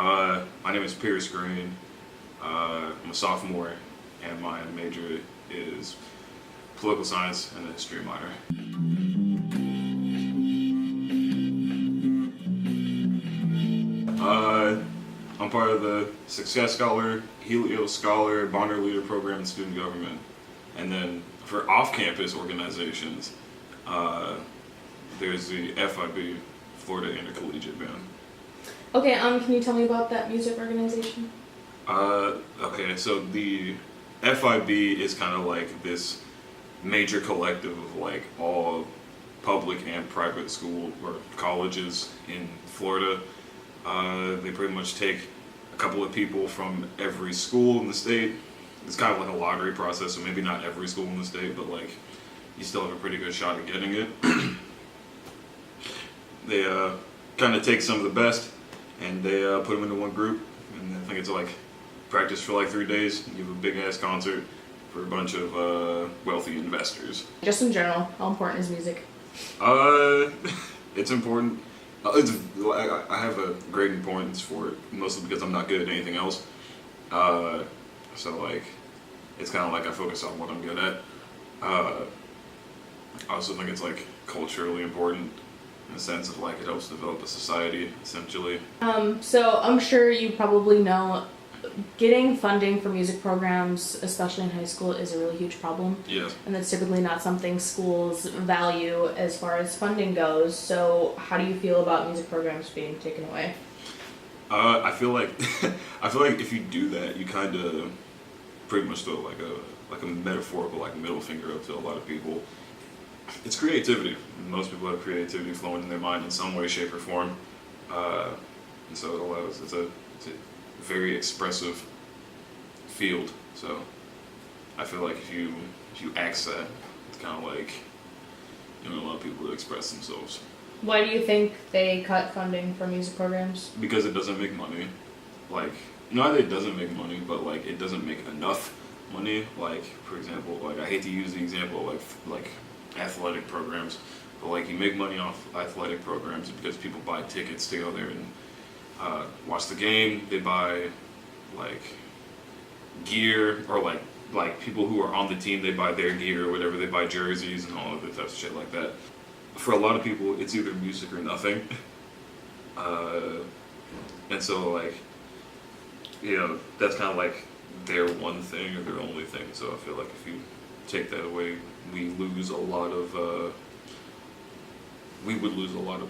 My name is Pierce Green. I'm a sophomore, and my major is political science and a history minor. I'm part of the Success Scholar, Helios Scholar, Bonner Leader Program, and Student Government. And then for off-campus organizations, there's the FIB, Florida Intercollegiate Band. Okay, can you tell me about that music organization? Okay, so the FIB is kind of like this major collective of like all public and private school or colleges in Florida. They pretty much take a couple of people from every school in the state. It's kind of like a lottery process, so maybe not every school in the state, but like you still have a pretty good shot at getting it. They kind of take some of the best and they put them into one group, and I think it's like practice for like 3 days, give a big ass concert for a bunch of wealthy investors. Just in general, how important is music? It's important. I have a great importance for it, mostly because I'm not good at anything else. So like, it's kind of like I focus on what I'm good at. I also think it's like culturally important in the sense of like it helps develop a society, essentially. So I'm sure you probably know getting funding for music programs, especially in high school, is a really huge problem. Yes. And that's typically not something schools value as far as funding goes. So how do you feel about music programs being taken away? I feel like if you do that, you kind of pretty much throw like a metaphorical like middle finger up to a lot of people. It's creativity. Most people have creativity flowing in their mind in some way, shape, or form, and so it allows. It's a very expressive field. So I feel like if you axe that, it's kind of like you know a lot of people to express themselves. Why do you think they cut funding for music programs? Because it doesn't make money. Like, not that it doesn't make money, but like it doesn't make enough money. Like, for example, like I hate to use the example of like athletic programs, but like you make money off athletic programs because people buy tickets to go there and watch the game. They buy like gear, or like people who are on the team, they buy their gear or whatever. They buy jerseys and all other types of shit like that. For a lot of people, it's either music or nothing. And so like, you know, that's kind of like their one thing or their only thing. So I feel like if you take that away, we would lose a lot of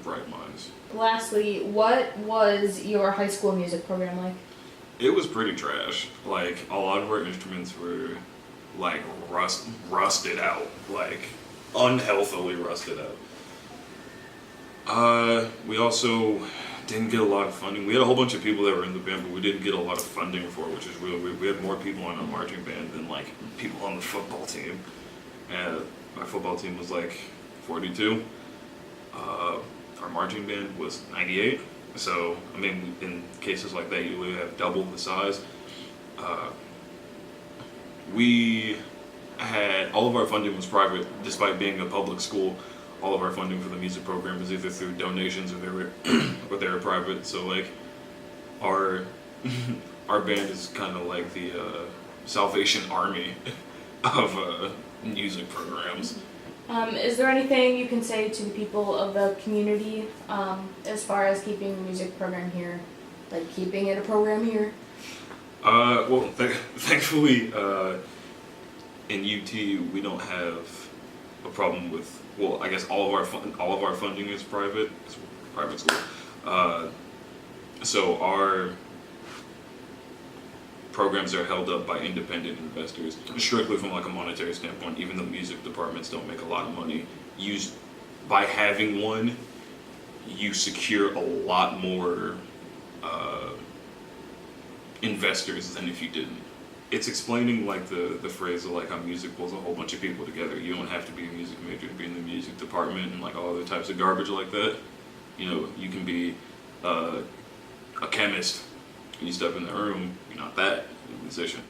bright minds. Lastly, what was your high school music program like? It was pretty trash. Like, a lot of our instruments were like rusted out, like unhealthily rusted out. We also didn't get a lot of funding. We had a whole bunch of people that were in the band, but we didn't get a lot of funding for it, which is really weird. We had more people on our marching band than like people on the football team. And our football team was like 42. Our marching band was 98. So, I mean, in cases like that, you would have double the size. We had, all of our funding was private, despite being a public school. All of our funding for the music program was either through donations or they were private. So like, our band is kind of like the Salvation Army of music programs. Is there anything you can say to the people of the community as far as keeping the music program here, like keeping it a program here? Well, thankfully, in UT we don't have a problem with. Well, I guess all of our funding is private. It's a private school, so our programs are held up by independent investors, strictly from like a monetary standpoint. Even though music departments don't make a lot of money, by having one, you secure a lot more investors than if you didn't. It's explaining like the phrase of like how music pulls a whole bunch of people together. You don't have to be a music major to be in the music department and like all other types of garbage like that. You know, you can be a chemist. When you step in the room, you're not that, you're a musician.